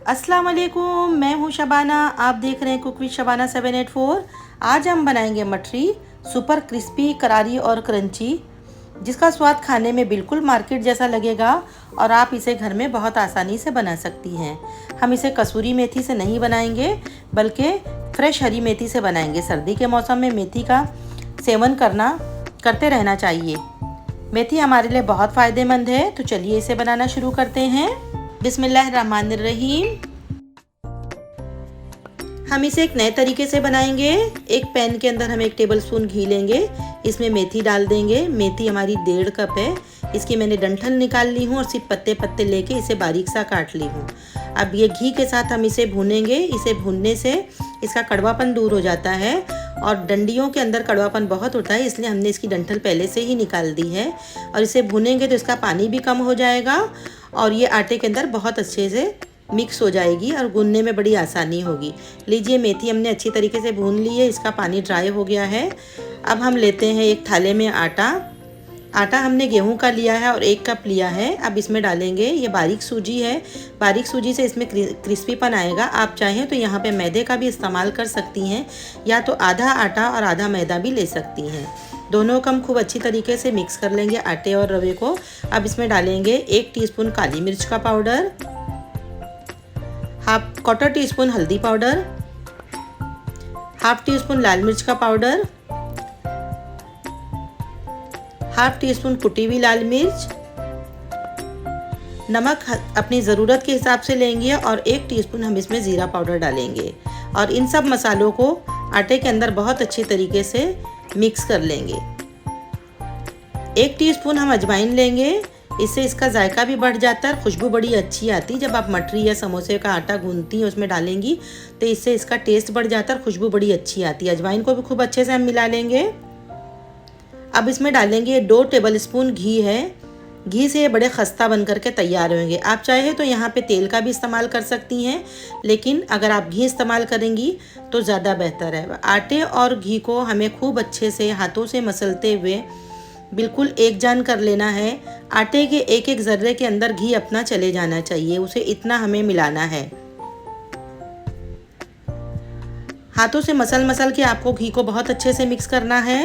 अस्सलाम वालेकुम, मैं हूँ शबाना। आप देख रहे हैं कुक विद शबाना 784। आज हम बनाएंगे मठरी, सुपर क्रिस्पी, करारी और क्रंची, जिसका स्वाद खाने में बिल्कुल मार्केट जैसा लगेगा और आप इसे घर में बहुत आसानी से बना सकती हैं। हम इसे कसूरी मेथी से नहीं बनाएंगे, बल्कि फ्रेश हरी मेथी से बनाएंगे। सर्दी के मौसम में मेथी का सेवन करते रहना चाहिए। मेथी हमारे लिए बहुत फ़ायदेमंद है, तो चलिए इसे बनाना शुरू करते हैं। बिस्मिल्लाहिर्रहमानिर्रहीम। हम इसे एक नए तरीके से बनाएंगे। एक पैन के अंदर हम 1 टेबल स्पून घी लेंगे, इसमें मेथी डाल देंगे। मेथी हमारी 1.5 कप है। इसकी मैंने डंठल निकाल ली हूँ और सिर्फ पत्ते पत्ते लेके इसे बारीक सा काट ली हूँ। अब ये घी के साथ हम इसे भूनेंगे। इसे भूनने से इसका कड़वापन दूर हो जाता है और डंडियों के अंदर कड़वापन बहुत होता है, इसलिए हमने इसकी डंठल पहले से ही निकाल दी है। और इसे भूनेंगे तो इसका पानी भी कम हो जाएगा और ये आटे के अंदर बहुत अच्छे से मिक्स हो जाएगी और गूंदने में बड़ी आसानी होगी। लीजिए, मेथी हमने अच्छी तरीके से भून ली है, इसका पानी ड्राई हो गया है। अब हम लेते हैं एक थाले में आटा हमने गेहूं का लिया है और 1 कप लिया है। अब इसमें डालेंगे, ये बारीक सूजी है। बारीक सूजी से इसमें क्रिस्पीपन आएगा। आप चाहें तो यहाँ पे मैदे का भी इस्तेमाल कर सकती हैं, या तो आधा आटा और आधा मैदा भी ले सकती हैं। दोनों को हम खूब अच्छी तरीके से मिक्स कर लेंगे, आटे और रवे को। अब इसमें डालेंगे 1 टीस्पून काली मिर्च का पाउडर, क्वार्टर टीस्पून हल्दी पाउडर, ½ टीस्पून लाल मिर्च का पाउडर, ½ टीस्पून कुटी हुई लाल मिर्च, नमक अपनी ज़रूरत के हिसाब से लेंगे और 1 टीस्पून हम इसमें ज़ीरा पाउडर डालेंगे। और इन सब मसालों को आटे के अंदर बहुत अच्छी तरीके से मिक्स कर लेंगे। 1 टीस्पून हम अजवाइन लेंगे, इससे इसका जायका भी बढ़ जाता है, खुशबू बड़ी अच्छी आती है। जब आप मटरी या समोसे का आटा गूंथती हैं उसमें डालेंगी तो इससे इसका टेस्ट बढ़ जाता है, खुशबू बड़ी अच्छी आती है। अजवाइन को भी खूब अच्छे से हम मिला लेंगे। अब इसमें डालेंगे 2 टेबल स्पून घी है। घी से ये बड़े खस्ता बन करके तैयार होंगे। आप चाहे तो यहाँ पे तेल का भी इस्तेमाल कर सकती हैं, लेकिन अगर आप घी इस्तेमाल करेंगी तो ज़्यादा बेहतर है। आटे और घी को हमें खूब अच्छे से हाथों से मसलते हुए बिल्कुल एक जान कर लेना है। आटे के एक एक ज़र्रे के अंदर घी अपना चले जाना चाहिए, उसे इतना हमें मिलाना है। हाथों से मसल के आपको घी को बहुत अच्छे से मिक्स करना है।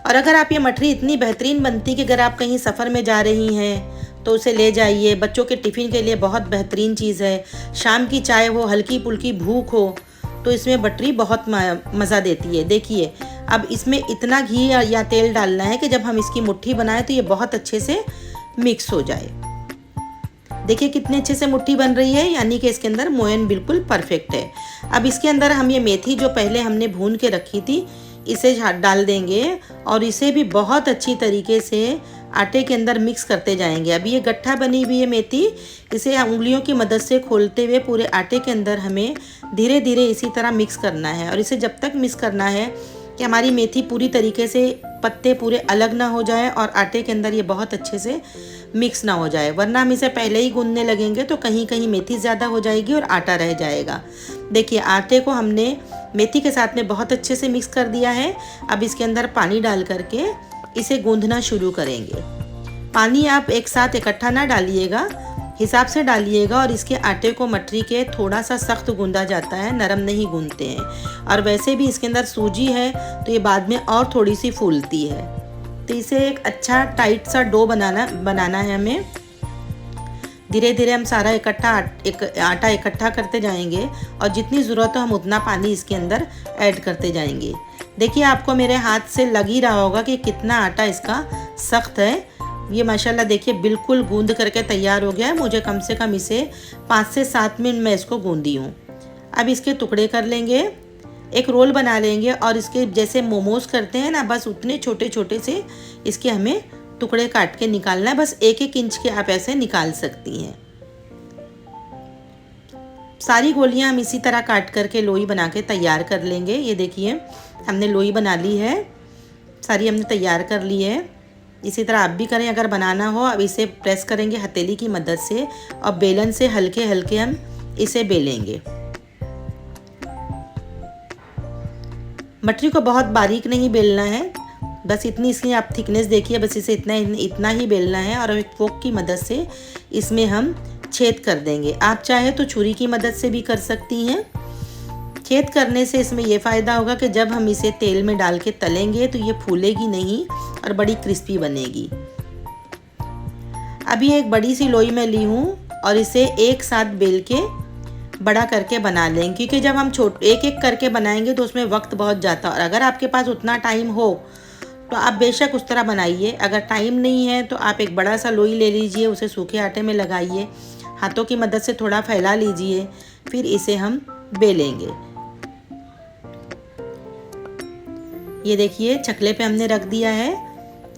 और अगर आप ये मठरी इतनी बेहतरीन बनती कि अगर आप कहीं सफ़र में जा रही हैं तो उसे ले जाइए। बच्चों के टिफ़िन के लिए बहुत बेहतरीन चीज़ है। शाम की चाय हो, हल्की पुल्की भूख हो, तो इसमें मठरी बहुत मज़ा देती है। देखिए, अब इसमें इतना घी या तेल डालना है कि जब हम इसकी मुट्ठी बनाएं तो ये बहुत अच्छे से मिक्स हो जाए। देखिए कितने अच्छे से मुट्ठी बन रही है, यानी कि इसके अंदर मोयन बिल्कुल परफेक्ट है। अब इसके अंदर हम ये मेथी जो पहले हमने भून के रखी थी इसे डाल देंगे और इसे भी बहुत अच्छी तरीके से आटे के अंदर मिक्स करते जाएंगे। अभी ये गट्ठा बनी हुई है मेथी, इसे उंगलियों की मदद से खोलते हुए पूरे आटे के अंदर हमें धीरे धीरे इसी तरह मिक्स करना है। और इसे जब तक मिक्स करना है कि हमारी मेथी पूरी तरीके से पत्ते पूरे अलग ना हो जाए और आटे के अंदर ये बहुत अच्छे से मिक्स ना हो जाए, वरना हम इसे पहले ही गूंदने लगेंगे तो कहीं कहीं मेथी ज़्यादा हो जाएगी और आटा रह जाएगा। देखिए, आटे को हमने मेथी के साथ में बहुत अच्छे से मिक्स कर दिया है। अब इसके अंदर पानी डाल करके इसे गूंदना शुरू करेंगे। पानी आप एक साथ इकट्ठा ना डालिएगा, हिसाब से डालिएगा। और इसके आटे को मटरी के थोड़ा सा सख्त गूंदा जाता है, नरम नहीं गूंदते हैं। और वैसे भी इसके अंदर सूजी है तो ये बाद में और थोड़ी सी फूलती है। तो इसे एक अच्छा टाइट सा डो बनाना है हमें। धीरे धीरे हम सारा आटा इकट्ठा करते जाएंगे और जितनी ज़रूरत हो हम उतना पानी इसके अंदर ऐड करते जाएंगे। देखिए, आपको मेरे हाथ से लग ही रहा होगा कि कितना आटा इसका सख्त है। ये माशाल्लाह देखिए बिल्कुल गूंद करके तैयार हो गया है। मुझे कम से कम इसे 5 से 7 मिनट में इसको गूंदी हूँ। अब इसके टुकड़े कर लेंगे, एक रोल बना लेंगे और इसके जैसे मोमोज करते हैं ना, बस उतने छोटे छोटे से इसके हमें टुकड़े काट के निकालना है। बस 1-1 इंच के आप ऐसे निकाल सकती हैं। सारी गोलियां हम इसी तरह काट करके लोई बना के तैयार कर लेंगे। ये देखिए, हमने लोई बना ली है, सारी हमने तैयार कर ली है। इसी तरह आप भी करें अगर बनाना हो। अब इसे प्रेस करेंगे हथेली की मदद से और बेलन से हल्के हल्के हम इसे बेलेंगे। मटरी को बहुत बारीक नहीं बेलना है, बस इतनी इसकी आप थिकनेस देखिए, बस इसे इतना ही बेलना है। और एक फोक की मदद से इसमें हम छेद कर देंगे। आप चाहे तो छुरी की मदद से भी कर सकती हैं। छेद करने से इसमें ये फ़ायदा होगा कि जब हम इसे तेल में डाल के तलेंगे तो ये फूलेगी नहीं और बड़ी क्रिस्पी बनेगी। अभी एक बड़ी सी लोई में ली हूँ और इसे एक साथ बेल के बड़ा करके बना लेंगे, क्योंकि जब हम एक एक करके बनाएंगे तो उसमें वक्त बहुत जाता है। और अगर आपके पास उतना टाइम हो तो आप बेशक उस तरह बनाइए। अगर टाइम नहीं है तो आप एक बड़ा सा लोई ले लीजिए, उसे सूखे आटे में लगाइए, हाथों की मदद से थोड़ा फैला लीजिए, फिर इसे हम बेलेंगे। ये देखिए चकले पे हमने रख दिया है।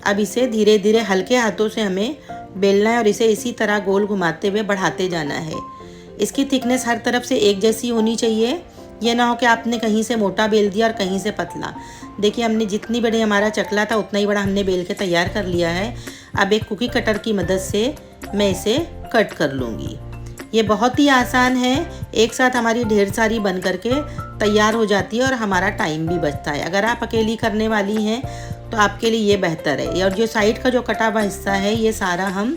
अब इसे धीरे धीरे हल्के हाथों से हमें बेलना है और इसे इसी तरह गोल घुमाते हुए बढ़ाते जाना है। इसकी थिकनेस हर तरफ से एक जैसी होनी चाहिए। ये ना हो कि आपने कहीं से मोटा बेल दिया और कहीं से पतला। देखिए हमने जितनी बड़ी हमारा चकला था उतना ही बड़ा हमने बेल के तैयार कर लिया है। अब एक कुकी कटर की मदद से मैं इसे कट कर लूँगी। ये बहुत ही आसान है, एक साथ हमारी ढेर सारी बन करके तैयार हो जाती है और हमारा टाइम भी बचता है। अगर आप अकेली करने वाली हैं तो आपके लिए ये बेहतर है। और जो साइड का जो कटा हुआ हिस्सा है ये सारा हम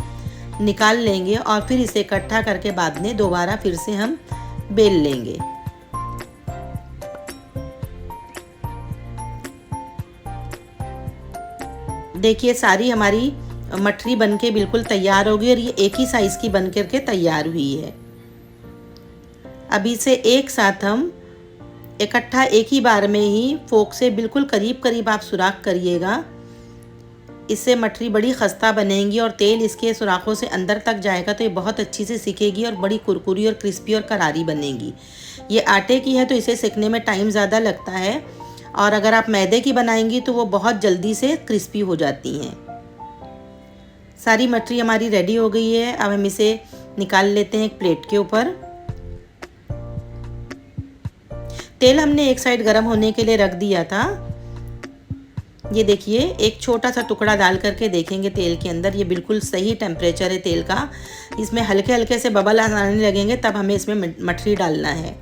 निकाल लेंगे और फिर इसे इकट्ठा करके बाद में दोबारा फिर से हम बेल लेंगे। देखिए सारी हमारी मठरी बनके बिल्कुल तैयार हो गई और ये एक ही साइज़ की बन करके तैयार हुई है। अभी से एक साथ हम इकट्ठा एक ही बार में ही फोक से बिल्कुल करीब करीब आप सुराख करिएगा। इससे मठरी बड़ी खस्ता बनेगी और तेल इसके सुराखों से अंदर तक जाएगा तो ये बहुत अच्छी से सिकेगी और बड़ी कुरकुरी और क्रिस्पी और करारी बनेगी। ये आटे की है तो इसे सेकने में टाइम ज़्यादा लगता है, और अगर आप मैदे की बनाएंगी तो वो बहुत जल्दी से क्रिस्पी हो जाती हैं। सारी मठरी हमारी रेडी हो गई है। अब हम इसे निकाल लेते हैं एक प्लेट के ऊपर। तेल हमने एक साइड गर्म होने के लिए रख दिया था। ये देखिए एक छोटा सा टुकड़ा डाल करके देखेंगे तेल के अंदर, ये बिल्कुल सही टेम्परेचर है तेल का। इसमें हल्के हल्के से बबल आने लगेंगे तब हमें इसमें मठरी डालना है।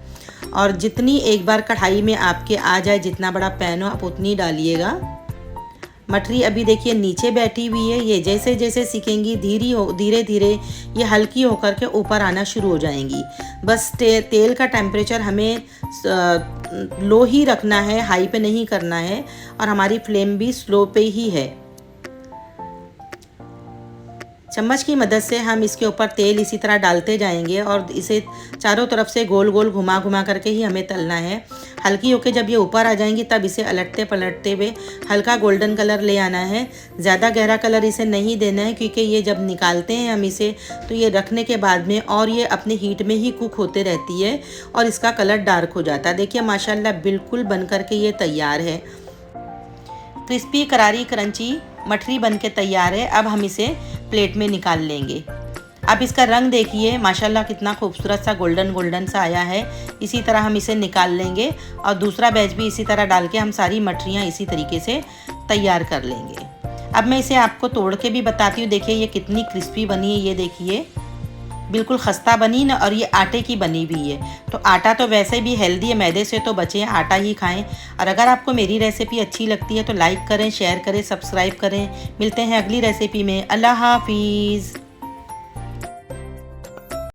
और जितनी एक बार कढ़ाई में आपके आ जाए, जितना बड़ा पैन हो आप उतनी डालिएगा। मठरी अभी देखिए नीचे बैठी हुई है। ये जैसे जैसे सीखेंगी धीरे धीरे ये हल्की होकर के ऊपर आना शुरू हो जाएंगी। बस तेल का टेम्परेचर हमें लो ही रखना है, हाई पे नहीं करना है, और हमारी फ्लेम भी स्लो पे ही है। चम्मच की मदद से हम इसके ऊपर तेल इसी तरह डालते जाएंगे और इसे चारों तरफ से गोल गोल घुमा घुमा करके ही हमें तलना है। हल्की होके जब ये ऊपर आ जाएंगी तब इसे अलटते पलटते हुए हल्का गोल्डन कलर ले आना है। ज़्यादा गहरा कलर इसे नहीं देना है, क्योंकि ये जब निकालते हैं हम इसे तो ये रखने के बाद में और ये अपने हीट में ही कुक होते रहती है और इसका कलर डार्क हो जाता है। देखिए माशाल्लाह बिल्कुल बन करके ये तैयार है। क्रिस्पी करारी क्रंची मठरी बन के तैयार है। अब हम इसे प्लेट में निकाल लेंगे। अब इसका रंग देखिए माशाल्लाह कितना खूबसूरत सा गोल्डन गोल्डन सा आया है। इसी तरह हम इसे निकाल लेंगे और दूसरा बैच भी इसी तरह डाल के हम सारी मठरियाँ इसी तरीके से तैयार कर लेंगे। अब मैं इसे आपको तोड़ के भी बताती हूँ। देखिए ये कितनी क्रिस्पी बनी है, ये देखिए बिल्कुल खस्ता बनी ना, और ये आटे की बनी हुई है। तो आटा तो वैसे भी हेल्दी है, मैदे से तो बचें, आटा ही खाएं। और अगर आपको मेरी रेसिपी अच्छी लगती है तो लाइक करें, शेयर करें, सब्सक्राइब करें। मिलते हैं अगली रेसिपी में। अल्लाह हाफिज़।